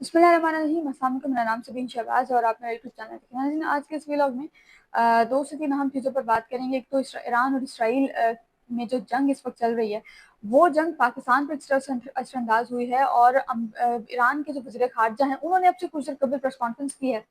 बिस्मिल्लाहिर्रहमानिर्रहीम। अस्सलाम वालेकुम। मेरा नाम सबीन शहबाज और आप मेरा यूट्यूब चैनल देख रहे हैं। आज के इस व्लॉग में दो से तीन अहम चीज़ों पर बात करेंगे। एक तो ईरान और इसराइल में जो जंग इस वक्त चल रही है, वो जंग पाकिस्तान पर किस तरह से असरअंदाज हुई है, और ईरान के जो वज़ीर ख़ारजा हैं उन्होंने अब से कुछ देर कबल प्रेस कॉन्फ्रेंस की है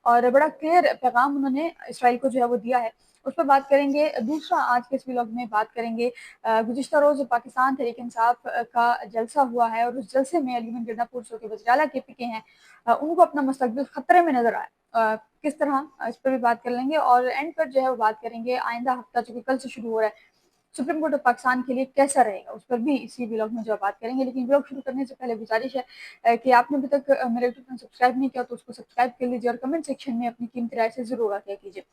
और बड़ा क्लियर पैगाम उन्होंने इसराइल को जो है वो दिया है, उस पर बात करेंगे। दूसरा, आज के इस व्लॉग में बात करेंगे गुज़िश्ता रोज़ पाकिस्तान तहरीक इंसाफ का जलसा हुआ है और उस जलसे में अली मोहम्मद गंडापुर जो कि वज़ीर आला KP के हैं, उनको अपना मुस्तकबिल खतरे में नजर आया। किस तरह, इस पर भी बात कर लेंगे। और एंड पर जो है वो बात करेंगे आइंदा हफ्ता जो कि कल से शुरू हो रहा है, सुप्रीम कोर्ट ऑफ पाकिस्तान के लिए कैसा रहेगा, उस पर भी इसी व्लॉग में जो है बात करेंगे। लेकिन व्लॉग शुरू करने से पहले गुजारिश है कि आपने अभी तक मेरे यूट्यूब चैनल सब्सक्राइब नहीं किया तो उसको सब्सक्राइब कर लीजिए और कमेंट सेक्शन में अपनी कीमती राय से जरूर आगाह कीजिए।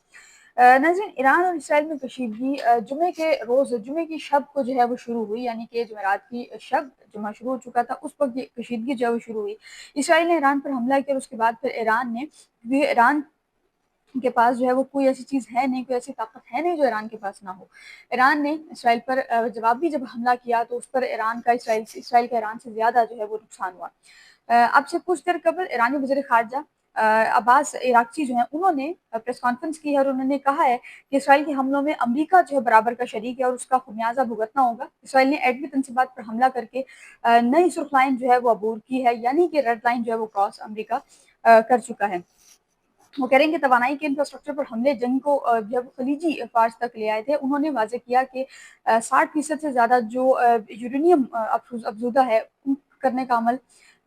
नाज़रीन, ईरान और इसराइल में कशीदगी जुमे के रोज़, जुमे की शब को जो है वो शुरू हुई, यानी कि जुमेरात की शब जुमा शुरू हो चुका था, उस वक्त ये कशीदगी जो है वो शुरू हुई। इसराइल ने ईरान पर हमला किया और उसके बाद फिर ईरान के पास जो है वो कोई ऐसी चीज़ है नहीं, कोई ऐसी ताकत है नहीं जो ईरान के पास ना हो। ईरान ने इसराइल पर जवाबी जब हमला किया तो उस पर इसराइल का ईरान से ज़्यादा जो है वो नुकसान हुआ। अब से कुछ देर कबल ईरानी वज़ीर ख़ारजा अब्बास इराक़ची जो हैं, उन्होंने प्रेस कॉन्फ्रेंस की है और उन्होंने कहा है कि इसराइल के हमलों में अमरीका जो है बराबर का शरीक है और उसका खमियाजा भुगतना होगा। इसराइल ने एटमी तनसीबात पर हमला करके नई सुर्ख लाइन जो है वो अबूर की है, यानी कि रेड लाइन जो है वो क्रॉस अमरीका कर चुका है। वो कह रहे हैं कि तवानाई के इंफ्रास्ट्रक्चर पर हमले जंग को जब खलीजी फार्स तक ले आए थे, उन्होंने वाजे किया कि 60% से ज़्यादा जो यूरेनियम अफजूदा है उन करने का अमल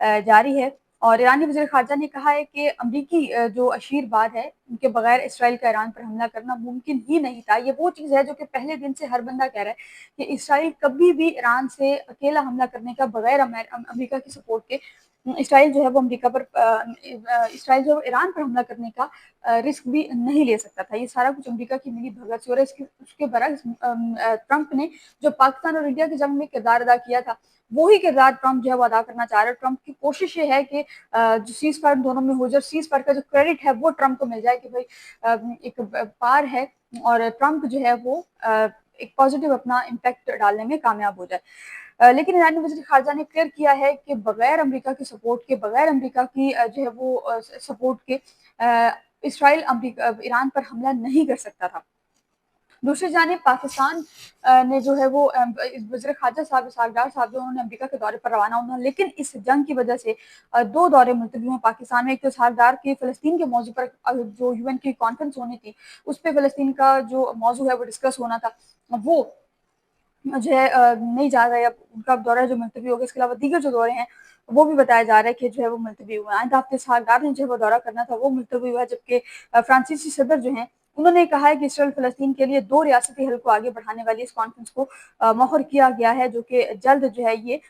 जारी है। और ईरानी वज़ीर ख़ारजा ने कहा है कि अमरीकी जो अशीरबाद है, उनके बगैर इसराइल का ईरान पर हमला करना मुमकिन ही नहीं था। ये वो चीज़ है जो कि पहले दिन से हर बंदा कह रहा है कि इसराइल कभी भी ईरान से अकेला हमला करने का, बगैर अमेरिका की सपोर्ट के, इसराइल जो है वो इसराइल जो है ईरान पर हमला करने का रिस्क भी नहीं ले सकता था। ये सारा कुछ अमेरिका की मिली भगत से हो रहा है। उसके बरक्स ट्रंप ने जो पाकिस्तान और इंडिया की जंग में किरदार अदा किया था, वही किरदार ट्रंप जो है वो अदा करना चाह रहा है। ट्रंप की कोशिश ये है कि जो सीज फायर दोनों में हो जाए, सीज फायर का जो क्रेडिट है वो ट्रंप को मिल जाए कि भाई एक पार है, और ट्रंप जो है वो एक पॉजिटिव अपना इम्पैक्ट डालने में कामयाब हो जाए। लेकिन ईरानी वज़ीर ख़ारजा ने क्लियर किया है कि बगैर अमेरिका की सपोर्ट के, बगैर अमेरिका की जो है वो सपोर्ट के इसराइल ईरान पर हमला नहीं कर सकता था। दूसरी जानिब पाकिस्तान ने जो है वो वज़ीर ख़ारजा साहब इस्हाक़ साहब जो उन्होंने अमेरिका के दौरे पर रवाना होना, लेकिन इस जंग की वजह से दो दौरे मुलतवी हुए पाकिस्तान में। एक तो इस्हाक़ की फ़लस्तीन के मौजू पर जो UN की कॉन्फ्रेंस होनी थी, उस पर फ़लस्तीन का जो मौजू है वो डिस्कस होना था, वो जो है नहीं जा रहा है। अब उनका दौरा जो मुलतवी हो गया। इसके अलावा दीगर जो दौरे हैं वो भी बताया जा रहा है कि जो है वो मुलतवी हुए हैं। आइंदा हफ्ते इसहाक़ ने जो है वो दौरा करना था, वो मुलतवी हुआ है। जबकि फ्रांसीसी सदर जो हैं, उन्होंने कहा है कि इसराइल फ़लस्तीन के लिए दो रियासती हल को आगे बढ़ाने वाली इस कॉन्फ्रेंस को मौखर किया गया है, जो कि जल्द जो है ये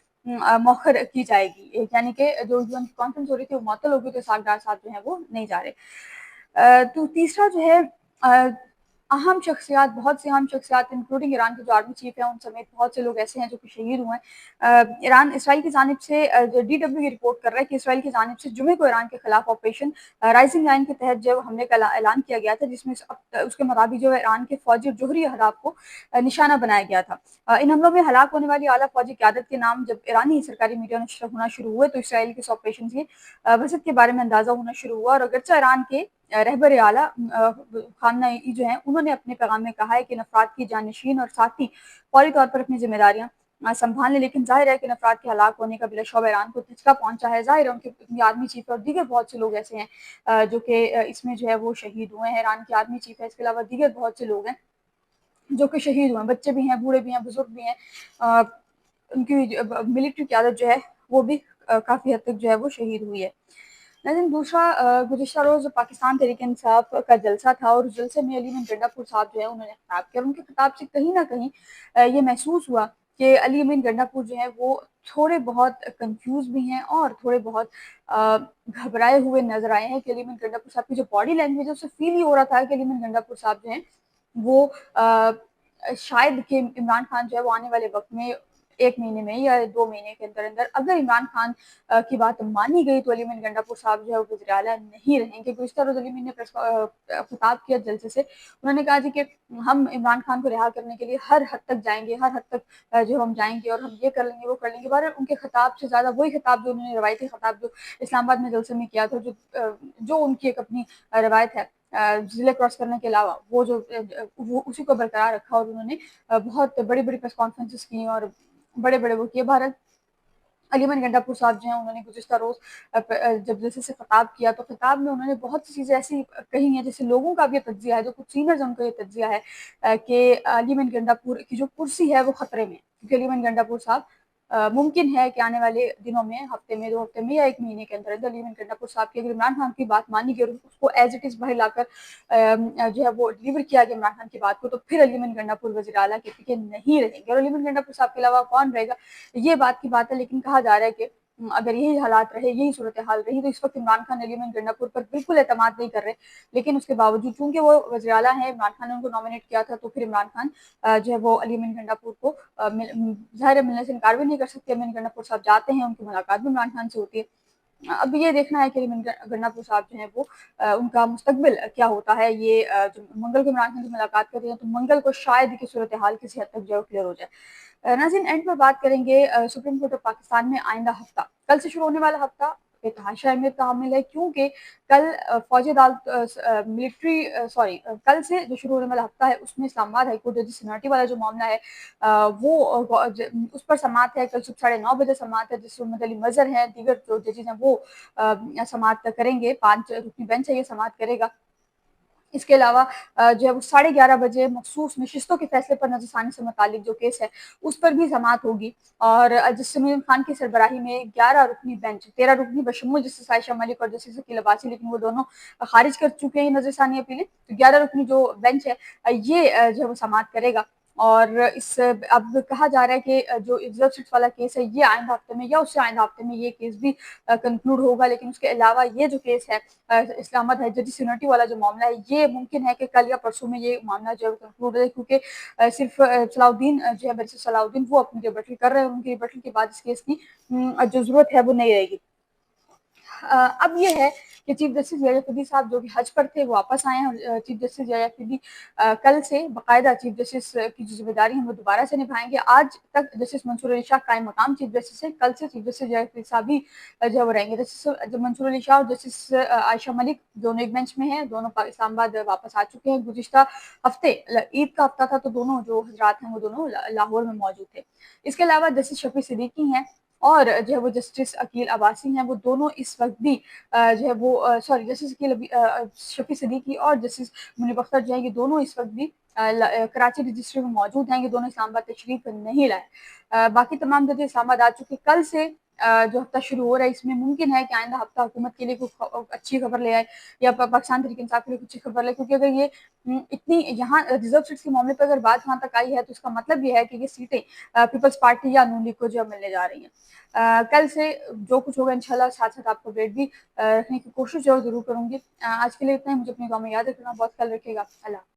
मौखर की जाएगी। यानी कि जो UN की कॉन्फ्रेंस हो रही थी वो मुअत्तल हो गई, तो इस्हाक़ साहब जो हैं वो नहीं जा रहे। तो तीसरा जो है अहम शख्सियात, बहुत सी अहम शख्सियात इंक्लूडिंग ईरान के जो आर्मी चीफ हैं उन समेत बहुत से लोग ऐसे हैं जो कि शहीद हुए हैं। इसराइल की जानिब से DW की रिपोर्ट कर रहा है कि इसराइल की जानिब से जुमे को ईरान के खिलाफ ऑपरेशन राइजिंग लाइन के तहत जो हमले का ऐलान किया गया था, जिसमें उसके मुताबिक जो है ईरान के फौजी और जोहरी अहदाफ को निशाना बनाया गया था। इन हमलों में हलाक होने वाली आला फौजी क़यादत के नाम जब ईरानी सरकारी मीडिया नशर होना शुरू हुए, तो इसराइल के इस ऑपरेशन की वसत के बारे में अंदाजा होना शुरू हुआ। और अगरचे ईरान के रहबर आला खामनेई जो हैं, उन्होंने अपने पैगाम में कहा है कि नफरात की जानशीन और साथी फौरी तौर पर अपनी जिम्मेदारियां संभाल लें। लेकिन जाहिर है कि नफरात के हलाक होने का बिलाशुबा ईरान को धचका पहुंचा है। जाहिर है उनके आर्मी चीफ और दीगर बहुत से लोग ऐसे हैं जो कि इसमें जो है वो शहीद हुए हैं। ईरान के आर्मी चीफ है, इसके अलावा दीगर बहुत से लोग हैं जो कि शहीद हुए हैं। बच्चे भी हैं, बूढ़े भी हैं, बुजुर्ग भी हैं। उनकी मिलिट्री क़यादत जो है वो भी काफ़ी हद तक जो है वो शहीद हुई है। लेकिन दूसरा, गुज़िश्ता रोज़ पाकिस्तान तहरीक इंसाफ का जलसा था और उस जलसे में अली अमीन गंडापुर साहब जो है उन्होंने खिताब किया। उनके खिताब से कहीं ना कहीं ये महसूस हुआ कि अली अमीन गंडापुर जो है वो थोड़े बहुत कंफ्यूज भी हैं और थोड़े बहुत घबराए हुए नजर आए हैं। कि अली अमीन गंडापुर साहब की जो बॉडी लैंग्वेज है, उससे फील ही हो रहा था कि अली अमीन गंडापुर साहब जो हैं वो शायद कि इमरान खान जो है वो आने वाले वक्त में 1 महीने में या 2 महीने के अंदर अंदर अगर इमरान खान की बात मानी गई तो अली अमीन गंडापुर साहब जो है वो वज़ीर आला नहीं रहेंगे। गुज़िश्ता रोज़ अली अमीन ने खिताब किया जलसे से, उन्होंने कहा जी कि हम इमरान खान को रिहा करने के लिए हर हद तक जाएंगे, हर हद तक जो हम जाएंगे और हम ये कर लेंगे वो कर लेंगे। बहरहाल उनके खिताब से ज़्यादा वही खिताब जो उन्होंने रवायती खिताब जो इस्लामाबाद में जलसे में किया था, जो उनकी एक अपनी रवायत है ज़िले क्रॉस करने के अलावा, वो जो वो उसी को बरकरार रखा और उन्होंने बहुत बड़ी बड़ी प्रेस कॉन्फ्रेंसेस की और बड़े बड़े वो किए। भारत अली अमीन गंडापुर साहब जो हैं उन्होंने गुज़िश्ता रोज़ जब जलसे से खिताब किया तो खिताब में उन्होंने बहुत सी चीज़ें ऐसी कही हैं, जैसे लोगों का भी ये तज्ज़िया है, जो कुछ सीनियर्स हैं उनका ये तज्ज़िया है कि अली अमीन गंडापुर की जो कुर्सी है वो खतरे में है, क्योंकि अली अमीन गंडापुर साहब मुमकिन है कि आने वाले दिनों में, हफ्ते में, 2 हफ्ते में या 1 महीने के अंदर अंदर अली अमीन गंडापुर साहब की अगर इमरान खान की बात मानी गई और उसको एज़ इट इज़ बाहर लाकर जो है वो डिलीवर किया गया इमरान खान की बात को, तो फिर अली अमीन गंडापुर वज़ीर आला के पीछे नहीं रहेंगे। और अली अमीन गंडापुर साहब के अलावा कौन रहेगा, ये बात की बात है, लेकिन कहा जा रहा है कि अगर यही हालात रहे, यही सूरत हाल रही, तो इस वक्त इमरान खान अली अमीन गंडापुर पर बिल्कुल एतमाद नहीं कर रहे। लेकिन उसके बावजूद चूंकि वो वज़ीर आला हैं, इमरान खान ने उनको नॉमिनेट किया था, तो फिर इमरान खान जो है वो अली अमीन गंडापुर को ज़ाहिर है मिलने से इनकार भी नहीं कर सकते। अमीन गंडापुर साहब जाते हैं, उनकी मुलाकात भी इमरान खान से होती है। अब ये देखना है कि अली अमीन गंडापुर साहब जो हैं वो उनका मुस्तकबिल क्या होता है। ये जो मंगल को इमरान खान से मुलाकात करते हैं, तो मंगल को शायद की सूरत हाल किसी हद तक जो है क्लियर हो जाए। नाज़रीन, एंड में बात करेंगे सुप्रीम कोर्ट ऑफ पाकिस्तान में आइंदा हफ्ता, कल से शुरू होने वाला हफ्ता बेतहाशा अहमियत का हामिल है, क्योंकि कल फौजी अदालत मिलिट्री सॉरी कल से जो शुरू होने वाला हफ्ता है उसमें इस्लामाबाद हाई कोर्ट जज सीनियरिटी वाला जो मामला है वो उस पर समाअत है। कल सुबह 9:30 बजे समाअत है, जिसमें मोहम्मद अली मजहर हैं, दीगर जो जजेज हैं वो समाअत करेंगे। 5 रुकनी बेंच है, ये समाअत करेगा। इसके अलावा जो है वो 11:30 बजे मखसूस नशिस्तों के फैसले पर नजरसानी से मुतालिक जो केस है उस पर भी समाअत होगी। और जस्टिस समीम खान की सरबराही में 11 रुकनी बेंच, 13 रुकनी बशमूल जस्टिस आयशा मलिक और जस्टिस अकील अब्बासी, लेकिन वो दोनों खारिज कर चुके हैं नजरसानी अपीलें, तो 11 रुकनी जो बेंच है ये जो है वो समाअत करेगा। और इस अब कहा जा रहा है कि जो रिजर्व सीट्स वाला केस है ये आइंदा हफ्ते में या उससे आइंदा हफ्ते में ये केस भी कंक्लूड होगा। लेकिन उसके अलावा ये जो केस है इस्लामाबाद हाई जज सीनियरिटी वाला जो मामला है, ये मुमकिन है कि कल या परसों में ये मामला जो है कंक्लूड हो, क्योंकि सिर्फ सलाउद्दीन जो है बैरिस्टर सलाउद्दीन वो अपनी रिबटल कर रहे हैं, उनकी रिबटल के बाद इस केस की जो जरूरत है वो नहीं रहेगी। अब ये है कि चीफ जस्टिस यहया फरीदी साहब जो कि हज पर थे वो वापस आए हैं। चीफ जस्टिस यहया फरीदी कल से बाकायदा चीफ जस्टिस की जो जिम्मेदारी है वो दोबारा से निभाएंगे। आज तक जस्टिस मंसूर अली शाह कायम मकाम चीफ जस्टिस है, कल से चीफ जस्टिस यहया फरीदी साहब भी जो है वो रहेंगे। जस्टिस मंसूर अली शाह और जस्टिस आयशा मलिक दोनों एक बेंच में हैं, दोनों इस्लामाबाद वापस आ चुके हैं। गुज़िश्ता हफ्ते ईद का हफ्ता था, तो दोनों जो हजरात हैं वो दोनों लाहौर में मौजूद थे। इसके अलावा जस्टिस शफी सिद्दीकी हैं और जो है वो जस्टिस अकील अब्बासी हैं, वो दोनों इस वक्त भी जो है वो सॉरी जस्टिस शफी सिद्दीकी और जस्टिस मुनीब अख्तर जो है ये दोनों इस वक्त भी कराची रजिस्ट्री में मौजूद हैं। ये दोनों इस्लामाबाद तशरीफ नहीं लाए। बाकी तमाम जजेस इस्लामाबाद आ चुके। कल से जो हफ्ता शुरू हो रहा है इसमें मुमकिन है कि आइंदा हफ्ता हुकूमत के लिए कुछ अच्छी खबर ले आए या पाकिस्तान तहरीक इंसाफ के लिए कुछ अच्छी खबर ले, क्योंकि अगर ये इतनी यहाँ रिजर्व सीट्स के मामले पर अगर बात वहाँ तक आई है तो इसका मतलब ये है कि ये सीटें पीपल्स पार्टी या नून लीग को जो मिलने जा रही हैं। कल से जो कुछ होगा इंशाल्लाह साथ साथ आपको अपडेट भी रखने की कोशिश जरूर करूंगी। आज के लिए इतना ही। मुझे अपनी दुआ में याद रखना, बहुत ख्याल रखिएगा। अल्लाह।